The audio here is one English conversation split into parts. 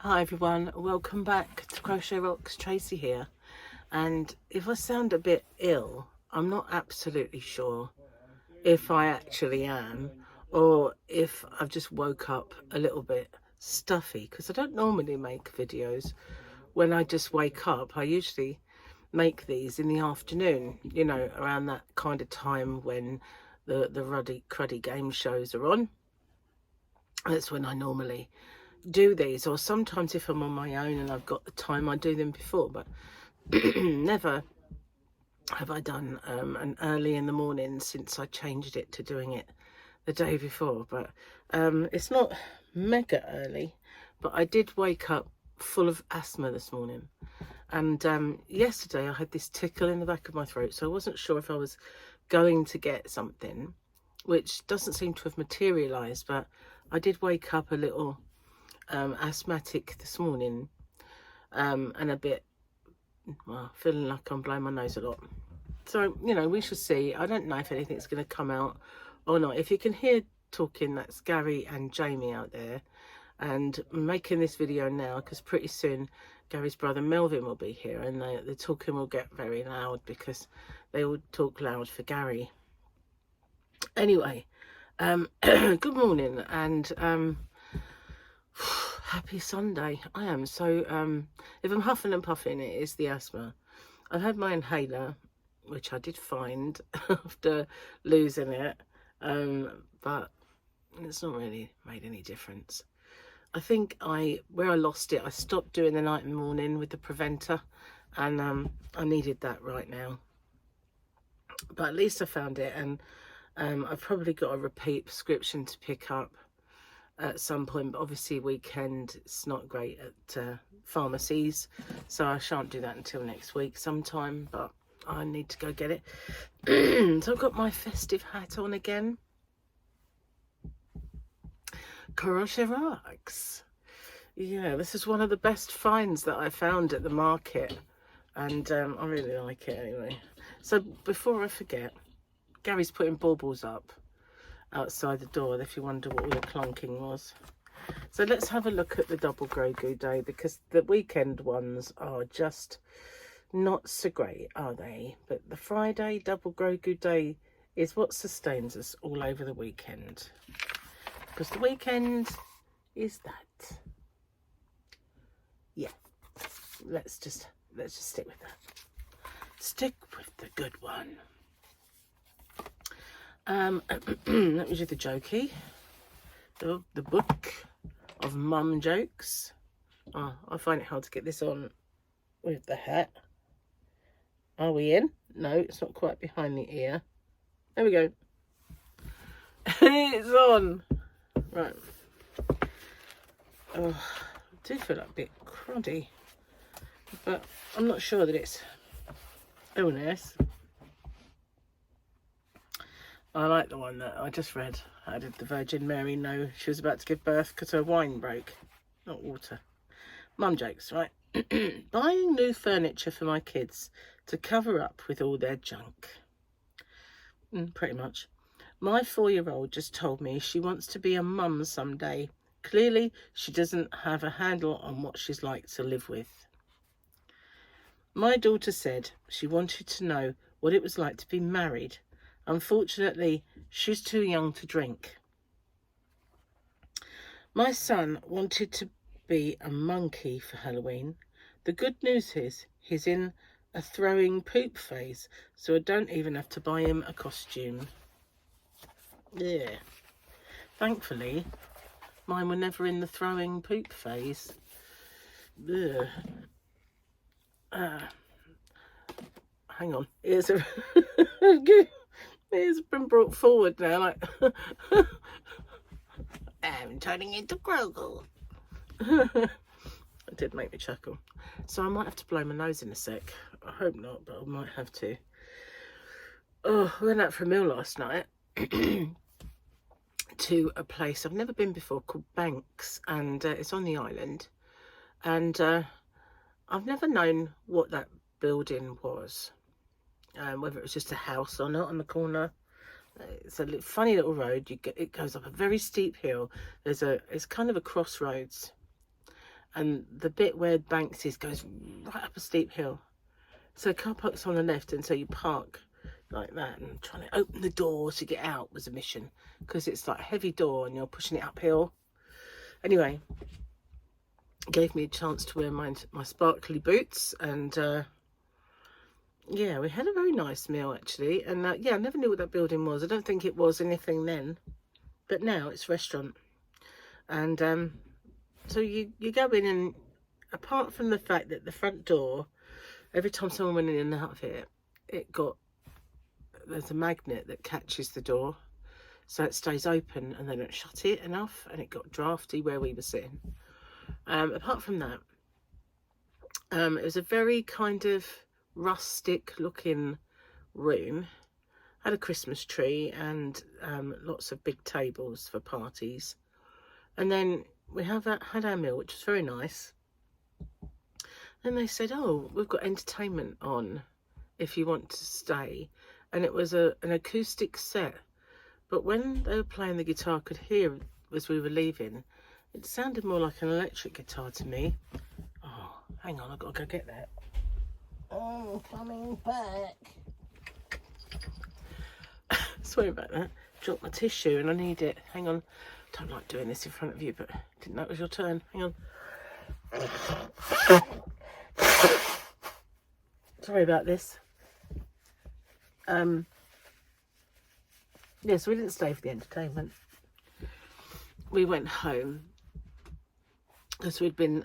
Hi everyone, welcome back to Crochet Rocks. Tracy here, and if I sound a bit ill, I'm not absolutely sure if I actually am or if I've just woke up a little bit stuffy, because I don't normally make videos when I just wake up. I usually make these in the afternoon, you know, around that kind of time when the ruddy cruddy game shows are on. That's when I normally do these, or sometimes if I'm on my own and I've got the time, I do them before, but never have I done an early in the morning since I changed it to doing it the day before. But it's not mega early, but I did wake up full of asthma this morning, and yesterday I had this tickle in the back of my throat, so I wasn't sure if I was going to get something, which doesn't seem to have materialized, but I did wake up a little asthmatic this morning, and a bit, well, feeling like I'm blowing my nose a lot. So, you know, we shall see. I don't know if anything's going to come out or not. If you can hear talking, that's Gary and Jamie out there, and I'm making this video now because pretty soon Gary's brother Melvin will be here, and the talking will get very loud because they all talk loud for Gary. Anyway, good morning, and happy Sunday. I am so if I'm huffing and puffing, it is the asthma. I've had my inhaler, which I did find after losing it, but it's not really made any difference. I think where I lost it, I stopped doing the night and morning with the preventer, and I needed that right now. But at least I found it, and I've probably got a repeat prescription to pick up at some point, but obviously weekend it's not great at pharmacies, so I shan't do that until next week sometime, but I need to go get it. So I've got my festive hat on again. Crochet Rocks. Yeah, this is one of the best finds that I found at the market, and I really like it anyway. So before I forget, Gary's putting baubles up outside the door, if you wonder what all the clunking was. So let's have a look at the double Grogu day, because the weekend ones are just not so great, are they? But the Friday double Grogu day is what sustains us all over the weekend, because the weekend is that. Yeah, let's just stick with that. Stick with the good one. Let me do the jokey. The book of mum jokes. Oh, I find it hard to get this on with the hat. Are we in? No, it's not quite behind the ear. There we go. It's on. Right. Oh, I do feel like a bit cruddy, but I'm not sure that it's illness. I like the one that I just read. How did the Virgin Mary know she was about to give birth? Because her wine broke, not water. Mum jokes, right? Buying new furniture for my kids to cover up with all their junk. Pretty much. My 4-year-old just told me she wants to be a mum someday. Clearly, she doesn't have a handle on what she's like to live with. My daughter said she wanted to know what it was like to be married. Unfortunately, she's too young to drink. My son wanted to be a monkey for Halloween. The good news is he's in a throwing poop phase, so I don't even have to buy him a costume. Yeah. Thankfully, mine were never in the throwing poop phase. Ugh. Hang on. Here's a... It's been brought forward now, like I'm turning into Grogu. It did make me chuckle. So I might have to blow my nose in a sec. I hope not, but I might have to. Oh, I went out for a meal last night to a place I've never been before called Banks, and it's on the island. And I've never known what that building was. Whether it was just a house or not on the corner. It's a funny little road. It goes up a very steep hill. It's kind of a crossroads, and the bit where Banks is goes right up a steep hill. So car park's on the left, and so you park like that, and trying to open the door to get out was a mission, because it's like a heavy door and you're pushing it uphill. Anyway, gave me a chance to wear my sparkly boots, and yeah, we had a very nice meal actually. And yeah, I never knew what that building was. I don't think it was anything then, but now it's a restaurant. And so you go in, and apart from the fact that the front door, every time someone went in and out of it, there's a magnet that catches the door, so it stays open and they don't shut it enough, and it got drafty where we were sitting. Apart from that, it was a very kind of rustic looking room. Had a Christmas tree and lots of big tables for parties. And then we had our meal, which was very nice. Then they said, oh, we've got entertainment on if you want to stay. And it was an acoustic set. But when they were playing the guitar, I could hear as we were leaving, it sounded more like an electric guitar to me. Oh, hang on, I've got to go get that. Oh, coming back. Sorry about that. Dropped my tissue and I need it. Hang on. Don't like doing this in front of you, but didn't know it was your turn. Hang on. Sorry about this. Yeah, so we didn't stay for the entertainment. We went home because we'd been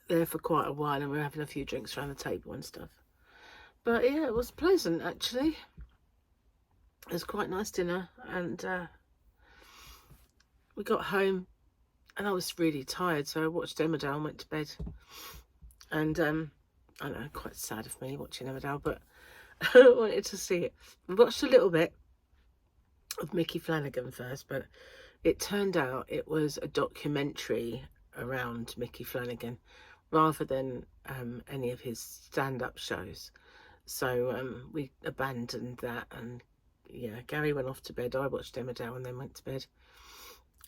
there for quite a while, and we were having a few drinks around the table and stuff. But yeah, it was pleasant actually. It was quite a nice dinner, and we got home and I was really tired, so I watched Emmerdale and went to bed. And I know, quite sad of me watching Emmerdale, but I wanted to see it. We watched a little bit of Mickey Flanagan first, but it turned out it was a documentary around Mickey Flanagan rather than any of his stand-up shows. So we abandoned that, and yeah, Gary went off to bed. I watched Emmerdale and then went to bed.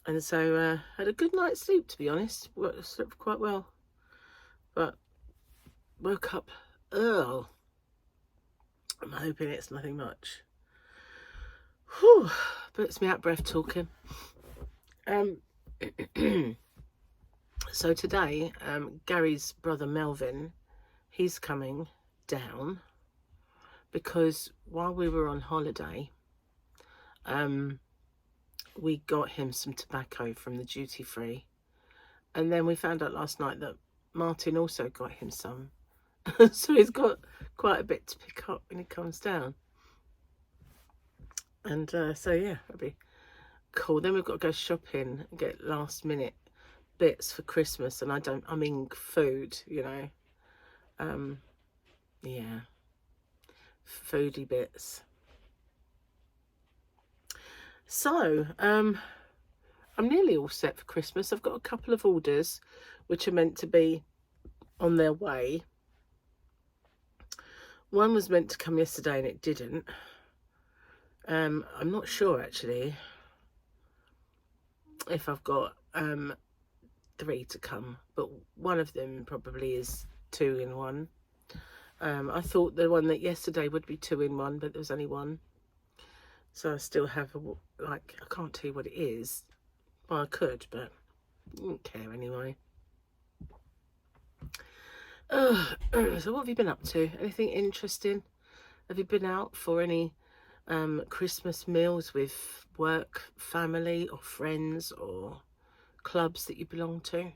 And so had a good night's sleep, to be honest. Slept quite well. But woke up early. I'm hoping it's nothing much. Whew, puts me out breath talking. So today, Gary's brother Melvin, he's coming down because while we were on holiday, we got him some tobacco from the duty free, and then we found out last night that Martin also got him some. So he's got quite a bit to pick up when he comes down. And so yeah, that'll be cool. Then we've got to go shopping and get last minute bits for Christmas, and I mean food, you know. Yeah, foodie bits. So I'm nearly all set for Christmas. I've got a couple of orders which are meant to be on their way. One was meant to come yesterday and it didn't. I'm not sure actually if I've got 3 to come, but one of them probably is 2 in 1. I thought the one that yesterday would be 2 in 1, but there was only 1. So I still have I can't tell you what it is. Well, I could, but I don't care anyway. So what have you been up to? Anything interesting? Have you been out for any Christmas meals with work, family or friends or clubs that you belong to?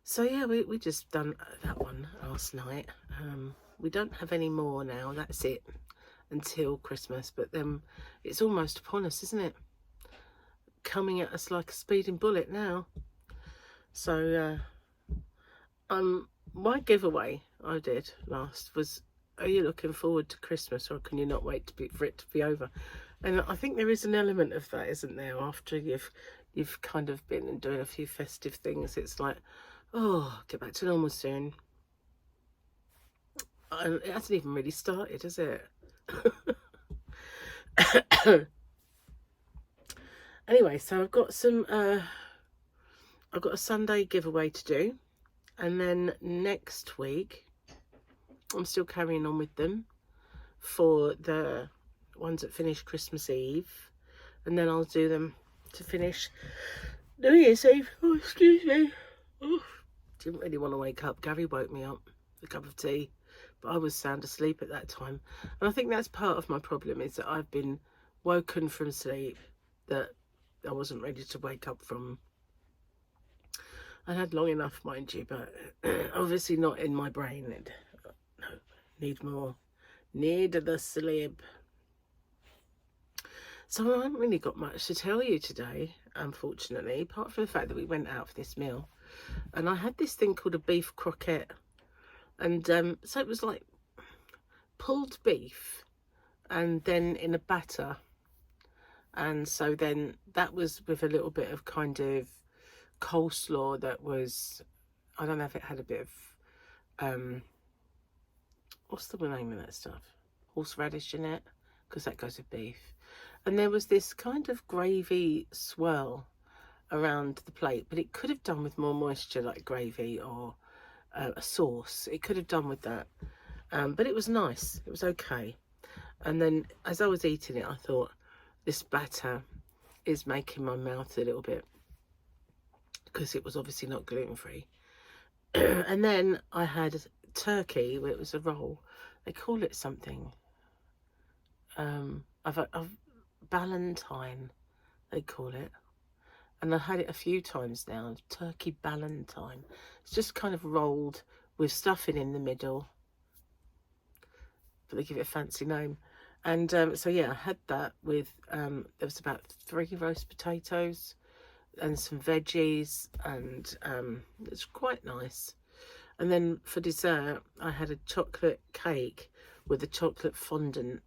So yeah, we just done that one last night. We don't have any more now, that's it until Christmas, but then it's almost upon us, isn't it? Coming at us like a speeding bullet now. So my giveaway I did last was, are you looking forward to Christmas, or can you not wait for it to be over? And I think there is an element of that, isn't there? After you've kind of been doing a few festive things, it's like, oh, get back to normal soon. And it hasn't even really started, has it? Anyway, so I've got some, I've got a Sunday giveaway to do. And then next week, I'm still carrying on with them for the ones that finish Christmas Eve. And then I'll do them to finish New Year's Eve. Oh, excuse me. Oh, didn't really want to wake up. Gary woke me up with a cup of tea, but I was sound asleep at that time. And I think that's part of my problem, is that I've been woken from sleep that I wasn't ready to wake up from. I had long enough, mind you, but obviously not in my brain. No, need more. Need the sleep. So I haven't really got much to tell you today, unfortunately, apart from the fact that we went out for this meal. And I had this thing called a beef croquette. And so it was like pulled beef and then in a batter. And so then that was with a little bit of kind of coleslaw that was, I don't know if it had a bit of, what's the name of that stuff? Horseradish in it, because that goes with beef. And there was this kind of gravy swirl around the plate, but it could have done with more moisture, like gravy or a sauce. It could have done with that. But it was nice. It was okay. And then as I was eating it, I thought, this batter is making my mouth a little bit, because it was obviously not gluten-free. And then I had turkey, where it was a roll. They call it something. I've Ballantine, they call it. And I've had it a few times now. Turkey Ballantine. It's just kind of rolled with stuffing in the middle, but they give it a fancy name. And so yeah, I had that with, there was about 3 roast potatoes and some veggies, and it's quite nice. And then for dessert, I had a chocolate cake with a chocolate fondant,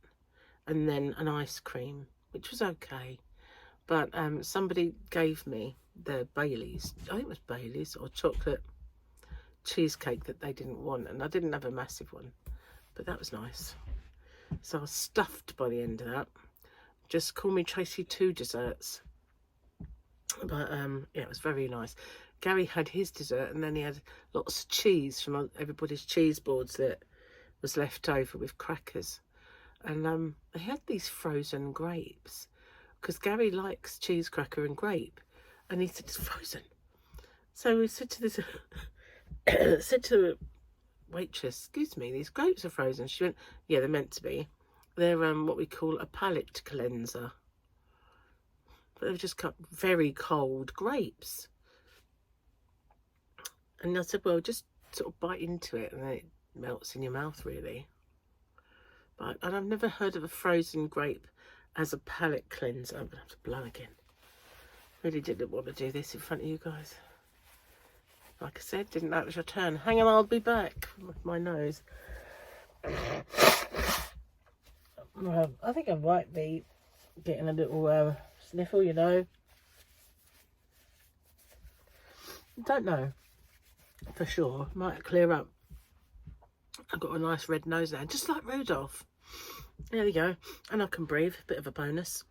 and then an ice cream, which was okay. But somebody gave me the Baileys, I think it was Baileys, or chocolate cheesecake that they didn't want, and I didn't have a massive one, but that was nice. So I was stuffed by the end of that. Just call me Tracy 2 desserts. But yeah, it was very nice. Gary had his dessert, and then he had lots of cheese from everybody's cheese boards that was left over with crackers. And they had these frozen grapes, because Gary likes cheese cracker and grape, and he said it's frozen. So we said to this said to the waitress, excuse me, these grapes are frozen. She went, yeah, they're meant to be. They're what we call a palate cleanser. But they've just cut very cold grapes. And I said, well, just sort of bite into it, and then it melts in your mouth, really. But and I've never heard of a frozen grape as a palate cleanser. I'm going to have to blow again. Really didn't want to do this in front of you guys. Like I said, didn't know it was your turn. Hang on, I'll be back with my nose. I think I might be getting a little sniffle, you know. Don't know for sure. Might clear up. I've got a nice red nose now, just like Rudolph. There we go. And I can breathe. Bit of a bonus.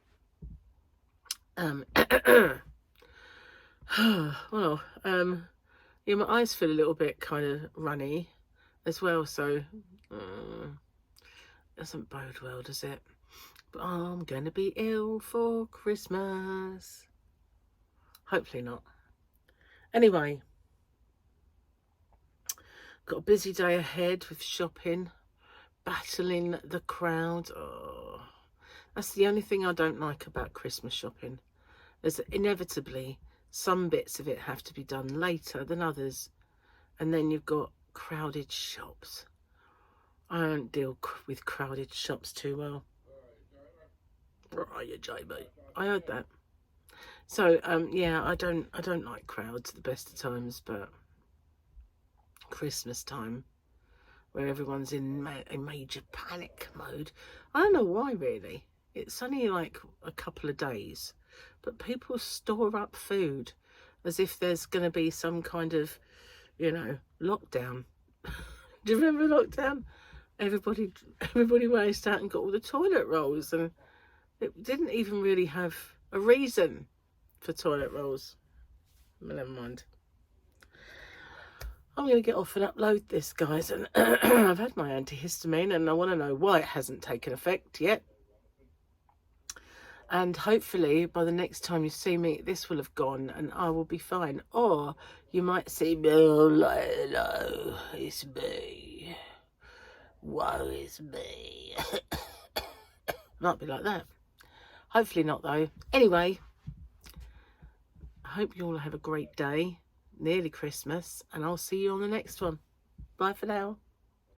Well, yeah, my eyes feel a little bit kind of runny as well, so doesn't bode well, does it? But I'm going to be ill for Christmas. Hopefully not. Anyway, got a busy day ahead with shopping, battling the crowd. Oh, that's the only thing I don't like about Christmas shopping. There's inevitably some bits of it have to be done later than others, and then you've got crowded shops. I don't deal with crowded shops too well. Right, JB. I heard that. So yeah, I don't like crowds at the best of times, but Christmas time, where everyone's in a major panic mode. I don't know why, really. It's only like a couple of days, but people store up food as if there's going to be some kind of, you know, lockdown. Do you remember lockdown? Everybody raced out and got all the toilet rolls, and it didn't even really have a reason. for toilet rolls. Never mind. I'm going to get off and upload this, guys. And I've had my antihistamine and I want to know why it hasn't taken effect yet. And hopefully by the next time you see me, this will have gone and I will be fine. Or you might see me, oh, hello, it's me. Woe is me. Might be like that. Hopefully not, though. Anyway, I hope you all have a great day. Nearly Christmas. And I'll see you on the next one. Bye for now.